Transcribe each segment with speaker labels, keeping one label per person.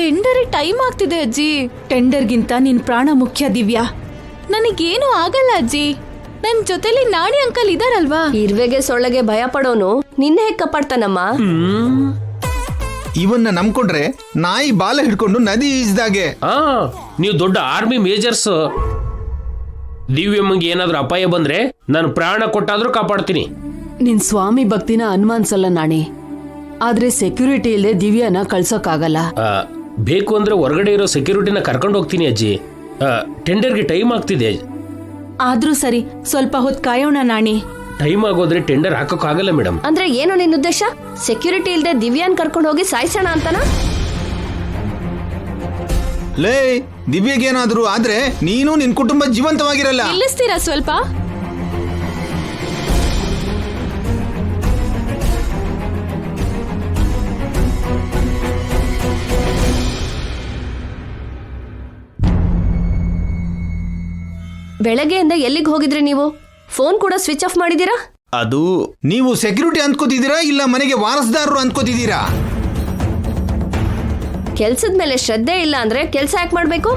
Speaker 1: Tender time ಆಗ್ತಿದೆ ಅಜ್ಜಿ. ಟೆಂಡರ್ಗಿಂತ ನಿನ್ ಪ್ರಾಣ ಮುಖ್ಯ ದಿವ್ಯಾ. ನನಗೇನು ಆಗಲ್ಲ ಅಜ್ಜಿ, ನನ್ ಜೊತೆಲಿ ನಾಣಿ ಅಂಕಲ್ ಇದಾರಲ್ವಾ.
Speaker 2: ಇರ್ವೆಗೆ ಸೊಳ್ಳೆಗೆ ಭಯ ಪಡೋನು ನಿನ್ನೆ ಹೇಗ್ ಕಾಪಾಡ್ತಾನಮ್ಮ.
Speaker 3: ಇವನ್ನ ನಂಬ್ಕೊಂಡ್ರೆ ನಾಯಿ ಬಾಲ ಹಿಡ್ಕೊಂಡು ನದಿ ಈಜ್ದಾಗೆ.
Speaker 4: ನೀವು ದೊಡ್ಡ ಆರ್ಮಿ ಮೇಜರ್ಸ್. ದಿವ್ಯಮ್ಮಂಗೆ ಏನಾದ್ರೂ ಅಪಾಯ ಬಂದ್ರೆ ನಾನು ಪ್ರಾಣ ಕೊಟ್ಟಾದ್ರೂ ಕಾಪಾಡ್ತೀನಿ.
Speaker 5: ನಿನ್ ಸ್ವಾಮಿ ಭಕ್ತಿನ ಅನುಮಾನಿಸಲ್ಲ ನಾಣಿ, ಆದ್ರೆ ಸೆಕ್ಯೂರಿಟಿ ಇಲ್ಲದೆ ದಿವ್ಯಾನ ಕಳ್ಸೋಕ್ಕಾಗಲ್ಲ.
Speaker 4: ಬೇಕು ಅಂದ್ರೆ ಹೊರಗಡೆ ಇರೋ ಸೆಕ್ಯೂರಿಟಿನ ಕರ್ಕೊಂಡು ಹೋಗ್ತೀನಿ ಅಜ್ಜಿ. ಟೆಂಡರ್ಗೆ ಟೈಮ್ ಆಗ್ತಿದೆ.
Speaker 1: ಆದ್ರೂ ಸರಿ, ಸ್ವಲ್ಪ ಹೊತ್ತು ಕಾಯೋಣ ನಾಣಿ.
Speaker 4: ಟೈಮ್ ಆಗೋದ್ರೆ ಟೆಂಡರ್ ಹಾಕೋಕ್ಕಾಗಲ್ಲ ಮೇಡಮ್.
Speaker 2: ಅಂದ್ರೆ ಏನು ನಿನ್ನ ಉದ್ದೇಶ? ಸೆಕ್ಯೂರಿಟಿ ಇಲ್ಲದೆ ದಿವ್ಯಾನ್ ಕರ್ಕೊಂಡು ಹೋಗಿ ಸಾಯಿಸೋಣ ಅಂತನಾ?
Speaker 3: ಲೇ, ದಿವ್ಯಗೇನಾದ್ರೂ ಆದ್ರೆ ನೀನು ನಿನ್ ಕುಟುಂಬ ಜೀವಂತವಾಗಿರಲ್ಲ.
Speaker 1: ನಿಲ್ಲಿಸ್ತೀರಾ ಸ್ವಲ್ಪ?
Speaker 2: ಬೆಳಗ್ಗೆಯಿಂದ ಎಲ್ಲಿಗೆ ಹೋಗಿದ್ರಿ ನೀವು? ಫೋನ್ ಕೂಡ ಸ್ವಿಚ್ ಆಫ್ ಮಾಡಿದೀರಾ?
Speaker 3: ಅದು ನೀವು ಸೆಕ್ಯೂರಿಟಿ ಅಂದ್ಕೋತಿದ್ದೀರಾ ಇಲ್ಲ ಮನೆಗೆ ವಾರಸ್ದಾರರು ಅಂದ್ಕೋತಿದ್ದೀರಾ?
Speaker 2: ಕೆಲ್ಸದ ಮೇಲೆ ಶ್ರದ್ಧೆ ಇಲ್ಲ ಅಂದ್ರೆ ಕೆಲ್ಸ ಯಾಕೆ ಮಾಡ್ಬೇಕು?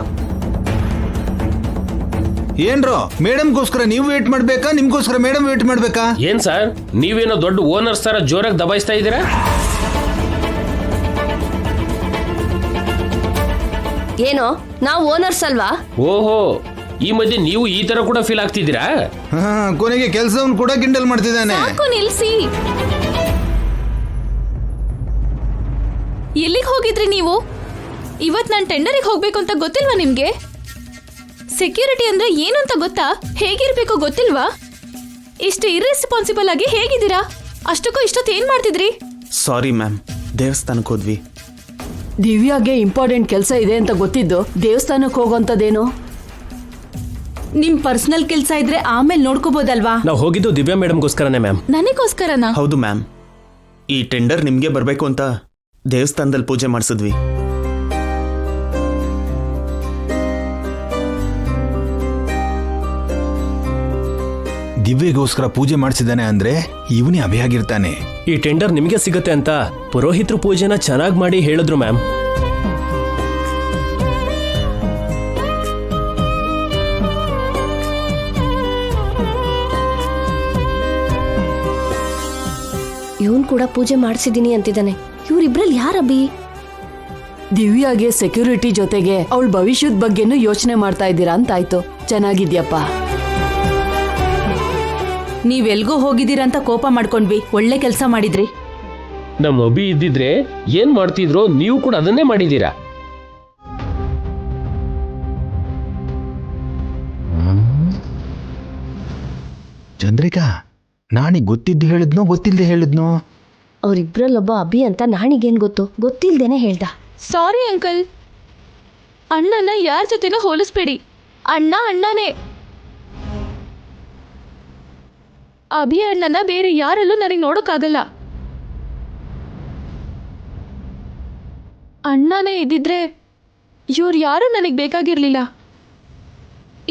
Speaker 3: ಏನ್ರೋ, ಮೇಡಮ್ಗೋಸ್ಕರ ನೀವು ವೇಟ್ ಮಾಡ್ಬೇಕಾ, ನಿಮ್ಗೋಸ್ಕರ ಮೇಡಮ್ ವೇಟ್ ಮಾಡ್ಬೇಕಾ?
Speaker 4: ಏನ್ ಸರ್, ನೀವೇನೋ ದೊಡ್ಡ ಓನರ್ಸ್ ತರ ಜೋರಾಗಿ ದಬಾಯಿಸ್ತಾ ಇದ್ದೀರಾ?
Speaker 2: ಏನೋ, ನಾವು ಓನರ್ಸ್ ಅಲ್ವಾ?
Speaker 4: ಓಹೋ, ಈ ಮಧ್ಯೆ ನೀವು ಈ ತರ ಕೂಡ ಫೀಲ್ ಆಗ್ತಿದ್ದೀರಾ?
Speaker 3: ಕೊನೆಗೆ ಕೆಲಸವನ್ನು ಕೂಡ ಕಿಂಡಲ್ ಮಾಡ್ತಿದ್ದಾನೆ.
Speaker 1: ಸಾಕು ನಿಲ್ಸಿ. ಎಲ್ಲಿಗೆ ಹೋಗಿದ್ರಿ ನೀವು? ಇವತ್ ನಾನು ಟೆಂಡರಿಗೆ ಹೋಗ್ಬೇಕು ಅಂತ ಗೊತ್ತಿಲ್ವಾ ನಿಮ್ಗೆ? ಸೆಕ್ಯೂರಿಟಿ ಅಂದ್ರೆ ಏನು ಅಂತ ಗೊತ್ತಾ? ಹೇಗಿರ್ಬೇಕು ಗೊತ್ತಿಲ್ವಾ? ಇಷ್ಟು ಇರ್ರೆಸ್ಪಾನ್ಸಿಬಲ್ ಆಗಿ ಹೇಗಿದ್ದೀರಾ? ಅಷ್ಟಕ್ಕೂ ಇಷ್ಟೊತ್ತು ಏನ್ ಮಾಡ್ತಿದ್ರಿ?
Speaker 6: ಸಾರಿ ಮ್ಯಾಮ್, ದೇವಸ್ಥಾನಕ್ಕೆ ಹೋದ್ವಿ.
Speaker 5: ದಿವ್ಯಾಗೆ ಇಂಪಾರ್ಟೆಂಟ್ ಕೆಲಸ ಇದೆ ಅಂತ ಗೊತ್ತಿದ್ದು ದೇವಸ್ಥಾನಕ್ಕೆ ಹೋಗೋಂಥದ್ದೇನು?
Speaker 1: ನಿಮ್ ಪರ್ಸನಲ್ ಕೆಲಸ ಇದ್ರೆ ಆಮೇಲೆ ನೋಡ್ಕೋಬಹುದಲ್ವಾ?
Speaker 7: ನಾವು ಹೋಗಿದ್ದು ದಿವ್ಯಾ ಮೇಡಮ್ಗೋಸ್ಕರನೇ ಮ್ಯಾಮ್.
Speaker 1: ನನಗೋಸ್ಕರನಾ?
Speaker 6: ಹೌದು ಮ್ಯಾಮ್, ಈ ಟೆಂಡರ್ ನಿಮ್ಗೆ ಬರ್ಬೇಕು ಅಂತ ದೇವಸ್ಥಾನದಲ್ಲಿ ಪೂಜೆ ಮಾಡಿಸಿದ್ವಿ.
Speaker 3: ದಿವ್ಯಗೋಸ್ಕರ ಪೂಜೆ ಮಾಡಿಸಿದಾನೆ ಅಂದ್ರೆ ಇವನೇ ಅಭಿಯಾಗಿರ್ತಾನೆ.
Speaker 7: ಈ ಟೆಂಡರ್ ನಿಮಗೆ ಸಿಗುತ್ತೆ ಅಂತ ಪುರೋಹಿತರು ಪೂಜೆನ ಚೆನ್ನಾಗಿ ಮಾಡಿ ಹೇಳಿದ್ರು ಮ್ಯಾಮ್.
Speaker 2: ಇವನ್ ಕೂಡ ಪೂಜೆ ಮಾಡಿಸಿದೀನಿ ಅಂತಿದ್ದಾನೆ. ಇವ್ರಿಬ್ರಲ್ಲಿ ಯಾರಬ್ಬಿ?
Speaker 5: ದಿವ್ಯಾಗೆ ಸೆಕ್ಯೂರಿಟಿ ಜೊತೆಗೆ ಅವಳ ಭವಿಷ್ಯದ ಬಗ್ಗೆನೂ ಯೋಚನೆ ಮಾಡ್ತಾ ಇದ್ದೀರಾ ಅಂತಾಯ್ತು. ಚೆನ್ನಾಗಿದ್ಯಪ್ಪ.
Speaker 1: ನೀವೆಲ್ಗೂ ಹೋಗಿದ್ದೀರಂತ ಕೋಪ ಮಾಡ್ಕೊಂಡ್ವಿ. ಒಳ್ಳೆ ಕೆಲಸ ಮಾಡಿದ್ರಿ.
Speaker 4: ನಮ್ಮ ಅಭಿ ಇದ್ದಿದ್ರೆ ಏನ್ ಮಾಡ್ತಿದ್ರು? ನೀವು ಕೂಡ ಅದನ್ನೇ ಮಾಡಿದೀರಾ.
Speaker 3: ಚಂದ್ರಿಕಾ, ನಾಣಿ ಗೊತ್ತಿದ್ದು ಹೇಳಿದ್ನೋ ಗೊತ್ತಿಲ್ಲದೆ ಹೇಳಿದ್ನೋ?
Speaker 2: ಅವ್ರಿಬ್ರಲ್ಲೊಬ್ಬ ಅಭಿ ಅಂತ ನಾಣಿಗೇನ್ ಗೊತ್ತು? ಗೊತ್ತಿಲ್ದೇನೆ ಹೇಳ್ದ.
Speaker 1: ಸಾರಿ ಅಂಕಲ್, ಅಣ್ಣನ ಯಾರ ಜೊತೆನೂ ಹೋಲಿಸ್ಬೇಡಿ. ಅಣ್ಣ ಅಣ್ಣನೇ. ಅಭಿ ಅಣ್ಣನ ಬೇರೆ ಯಾರಲ್ಲೂ ನನಗೆ ನೋಡೋಕ್ಕಾಗಲ್ಲ. ಅಣ್ಣನೇ ಇದ್ದಿದ್ರೆ ಇವ್ರು ಯಾರೂ ನನಗೆ ಬೇಕಾಗಿರ್ಲಿಲ್ಲ.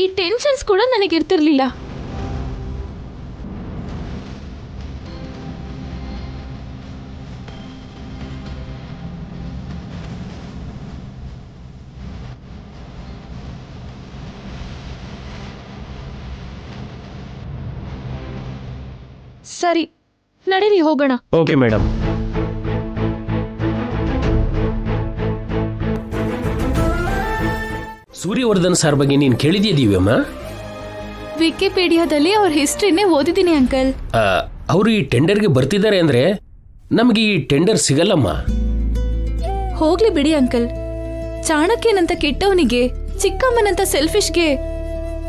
Speaker 1: ಈ ಟೆನ್ಷನ್ಸ್ ಕೂಡ ನನಗಿರ್ತಿರ್ಲಿಲ್ಲ. ಸರಿ, ನಡೀರಿ ಹೋಗೋಣ.
Speaker 7: Okay madam.
Speaker 4: ಸೂರ್ಯವರ್ಧನ್ ಸರ್ ಬಗ್ಗೆ ನೀನ್ ಕೇಳಿದ್ಯಾ ದಿವ್ಯಮ್ಮ?
Speaker 1: ವಿಕಿಪೀಡಿಯಾದಲ್ಲಿ ಅವ್ರ ಹಿಸ್ಟ್ರಿನೇ ಓದಿದ್ದೀನಿ ಅಂಕಲ್.
Speaker 4: ಅವರು ಈ ಟೆಂಡರ್ಗೆ ಬರ್ತಿದ್ದಾರೆ ಅಂದ್ರೆ ನಮಗೆ ಈ ಟೆಂಡರ್ ಸಿಗಲ್ಲಮ್ಮ.
Speaker 1: ಹೋಗ್ಲಿ ಬಿಡಿ ಅಂಕಲ್. ಚಾಣಕ್ಯನಂತ ಕೆಟ್ಟವನಿಗೆ, ಚಿಕ್ಕಮ್ಮನಂತ ಸೆಲ್ಫಿಶ್ಗೆ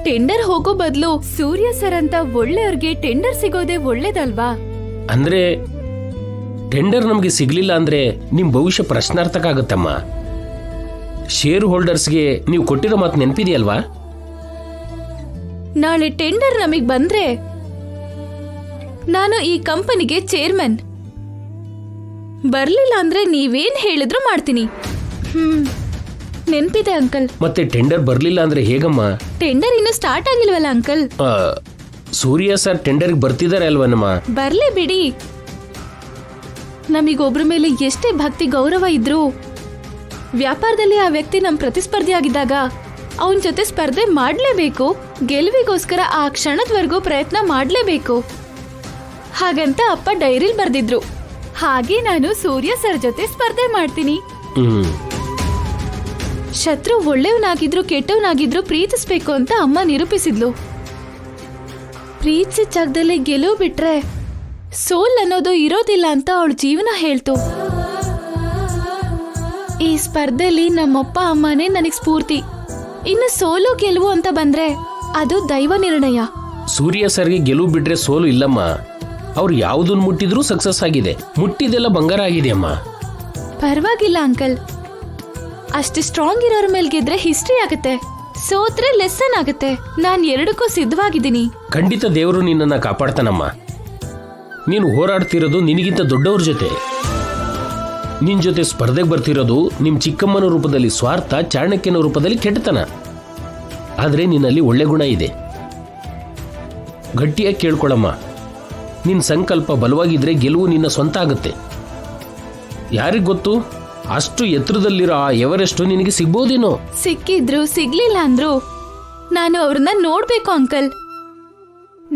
Speaker 1: ಟೆಂಡರ್ ಹೋಗೋ ಬದಲು ಸೂರ್ಯ ಸರ್ ಅಂತ ಒಳ್ಳೆಯವ್ರಿಗೆ ಟೆಂಡರ್ ಸಿಗೋದೇ ಒಳ್ಳೇದಲ್ವಾ?
Speaker 4: ಅಂದ್ರೆ ಟೆಂಡರ್ ನಮ್ಗೆ ಸಿಗ್ಲಿಲ್ಲ ಅಂದ್ರೆ ನಿಮ್ ಭವಿಷ್ಯ ಪ್ರಶ್ನಾರ್ಥಕ ಆಗುತ್ತಮ್ಮ. ಶೇರ್ ಹೋಲ್ಡರ್ಸ್ಗೆ ನೀವು ಕೊಟ್ಟಿರೋ ಮಾತು ನೆನಪಿದೆಯಲ್ವಾ?
Speaker 1: ನಾಳೆ ಟೆಂಡರ್ ನಮಗ್ ಬಂದ್ರೆ ನಾನು ಈ ಕಂಪನಿಗೆ ಚೇರ್ಮನ್. ಬರ್ಲಿಲ್ಲ ಅಂದ್ರೆ ನೀವೇನ್ ಹೇಳಿದ್ರು ಮಾಡ್ತೀನಿ. ನೆನ್ಪಿದೆ ಅಂಕಲ್.
Speaker 4: ಮತ್ತೆ ಟೆಂಡರ್ ಬರ್ಲಿಲ್ಲ ಅಂದ್ರೆ ಹೇಗಮ್ಮ?
Speaker 1: ಟೆಂಡರ್ ಇನ್ನು ಸ್ಟಾರ್ಟ್ ಆಗಿಲ್ವಲ್ಲ ಅಂಕಲ್.
Speaker 4: ಸೂರ್ಯ ಸರ್ ಟೆಂಡರ್ಗೆ ಬರ್ತಿದ್ದಾರೆ ಅಲ್ವನಮ್ಮ?
Speaker 1: ಬರ್ಲಿ ಬಿಡಿ. ನಮಗೊಬ್ರ ಮೇಲೆ ಎಷ್ಟೇ ಭಕ್ತಿ ಗೌರವ ಇದ್ರೂ ವ್ಯಾಪಾರದಲ್ಲಿ ಆ ವ್ಯಕ್ತಿ ನಮ್ ಪ್ರತಿಸ್ಪರ್ಧಿ ಆಗಿದ್ದಾಗ ಅವನ ಜೊತೆ ಸ್ಪರ್ಧೆ ಮಾಡ್ಲೇಬೇಕು, ಗೆಲುವಿಗೋಸ್ಕರ ಆ ಕ್ಷಣದವರೆಗೂ ಪ್ರಯತ್ನ ಮಾಡ್ಲೇಬೇಕು ಹಾಗಂತ ಅಪ್ಪ ಡೈರಿಲ್ ಬರ್ದಿದ್ರು. ಹಾಗೆ ನಾನು ಸೂರ್ಯ ಸರ್ ಜೊತೆ ಸ್ಪರ್ಧೆ ಮಾಡ್ತೀನಿ. ಶತ್ರು ಒಳ್ಳೆಯವನಾಗಿದ್ರು ಕೆಟ್ಟವನಾಗಿದ್ರು ಪ್ರೀತಿಸ್ಬೇಕು ಅಂತ ಅಮ್ಮ ನಿರೂಪಿಸಿದ್ಲು. ಪ್ರೀತಿಸಿದ ಜಾಗದಲ್ಲಿ ಗೆಲುವು ಬಿಟ್ರೆ ಸೋಲ್ ಅನ್ನೋದು ಇರೋದಿಲ್ಲ ಅಂತ ಅವಳ ಜೀವನ ಹೇಳ್ತು. ಈ ಸ್ಪರ್ಧೆಲಿ ನಮ್ಮಪ್ಪ ಅಮ್ಮನೇ ನನಗ್ ಸ್ಫೂರ್ತಿ. ಇನ್ನು ಸೋಲು ಗೆಲುವು ಅಂತ ಬಂದ್ರೆ ಅದು ದೈವ ನಿರ್ಣಯ.
Speaker 4: ಸೂರ್ಯ ಸರ್ಗೆ ಗೆಲುವು ಬಿಟ್ರೆ ಸೋಲು ಇಲ್ಲಮ್ಮ. ಅವ್ರು ಯಾವುದನ್ನು ಮುಟ್ಟಿದ್ರೂ ಸಕ್ಸಸ್ ಆಗಿದೆ. ಮುಟ್ಟಿದೆಲ್ಲ ಬಂಗಾರ ಆಗಿದೆ ಅಮ್ಮ.
Speaker 1: ಪರವಾಗಿಲ್ಲ ಅಂಕಲ್, ಅಷ್ಟು ಸ್ಟ್ರಾಂಗ್ ಇರೋರ ಮೇಲೆ ಗೆದ್ರೆ ಹಿಸ್ಟ್ರಿ ಆಗುತ್ತೆ, ಸೋತ್ರೆ ಲೆಸನ್ ಆಗುತ್ತೆ. ನಾನ್ ಎರಡಕ್ಕೂ ಸಿದ್ಧವಾಗಿದ್ದೀನಿ.
Speaker 4: ಖಂಡಿತ ದೇವರು ನಿನ್ನನ್ನು ಕಾಪಾಡ್ತಾನಮ್ಮ. ನೀನು ಹೋರಾಡ್ತಿರೋದು ನಿನಗಿಂತ ದೊಡ್ಡವ್ರ ಜೊತೆ. ನಿನ್ ಜೊತೆ ಸ್ಪರ್ಧೆಗೆ ಬರ್ತಿರೋದು ನಿಮ್ ಚಿಕ್ಕಮ್ಮನ ರೂಪದಲ್ಲಿ ಸ್ವಾರ್ಥ, ಚಾಣಕ್ಯನ ರೂಪದಲ್ಲಿ ಕೆಟ್ಟತನ. ಆದ್ರೆ ನಿನ್ನಲ್ಲಿ ಒಳ್ಳೆ ಗುಣ ಇದೆ. ಗಟ್ಟಿಯಾಗಿ ಕೇಳ್ಕೊಳಮ್ಮ. ನಿನ್ನ ಸಂಕಲ್ಪ ಬಲವಾಗಿದ್ರೆ ಗೆಲುವು ನಿನ್ನ ಸ್ವಂತ ಆಗುತ್ತೆ. ಯಾರಿಗ್ ಗೊತ್ತು, ಅಷ್ಟು ಎತ್ತರದಲ್ಲಿರೋ ಆ ಎವರೆಸ್ಟ್ ನಿನಗೆ ಸಿಗ್ಬೋದೇನೋ.
Speaker 1: ಸಿಕ್ಕಿದ್ರು ಸಿಗ್ಲಿಲ್ಲ ಅಂದ್ರು ನಾನು ಅವ್ರನ್ನ ನೋಡ್ಬೇಕು ಅಂಕಲ್.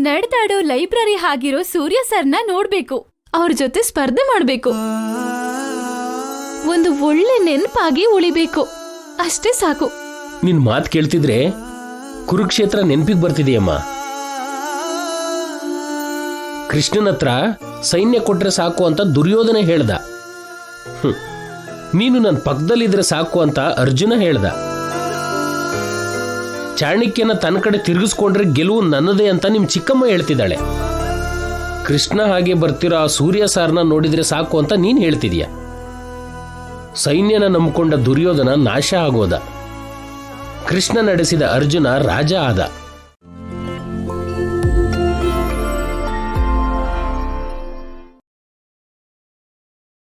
Speaker 1: ನಡೆದಾಡೋ ಲೈಬ್ರರಿ ಆಗಿರೋ ಸೂರ್ಯ ಸರ್ನ ನೋಡ್ಬೇಕು, ಅವ್ರ ಜೊತೆ ಸ್ಪರ್ಧೆ ಮಾಡ್ಬೇಕು, ಒಂದು ಒಳ್ಳೆ ನೆನಪಾಗಿ ಉಳಿಬೇಕು. ಅಷ್ಟೇ ಸಾಕು.
Speaker 4: ನಿನ್ ಮಾತು ಕೇಳ್ತಿದ್ರೆ ಕುರುಕ್ಷೇತ್ರ ನೆನಪಿಗೆ ಬರ್ತಿದೆಯಮ್ಮ. ಕೃಷ್ಣನ ಹತ್ರ ಸೈನ್ಯ ಕೊಟ್ರೆ ಸಾಕು ಅಂತ ದುರ್ಯೋಧನ ಹೇಳ್ದ. ನೀನು ನನ್ನ ಪಕ್ಕದಲ್ಲಿದ್ರೆ ಸಾಕು ಅಂತ ಅರ್ಜುನ ಹೇಳ್ದ. ಚಾಣಕ್ಯನ ತನ್ನ ಕಡೆ ತಿರುಗಿಸ್ಕೊಂಡ್ರೆ ಗೆಲುವು ನನ್ನದೇ ಅಂತ ನಿಮ್ ಚಿಕ್ಕಮ್ಮ ಹೇಳ್ತಿದ್ದಾಳೆ. ಕೃಷ್ಣ ಹಾಗೆ ಬರ್ತಿರೋ ಆ ಸೂರ್ಯ ಸಾರ್ನ ನೋಡಿದ್ರೆ ಸಾಕು ಅಂತ ನೀನ್ ಹೇಳ್ತಿದೀಯ. ಸೈನ್ಯನ ನಂಬಿಕೊಂಡ ದುರ್ಯೋಧನ ನಾಶ ಆಗೋದ. ಕೃಷ್ಣ ನಡೆಸಿದ ಅರ್ಜುನ ರಾಜ ಆದ.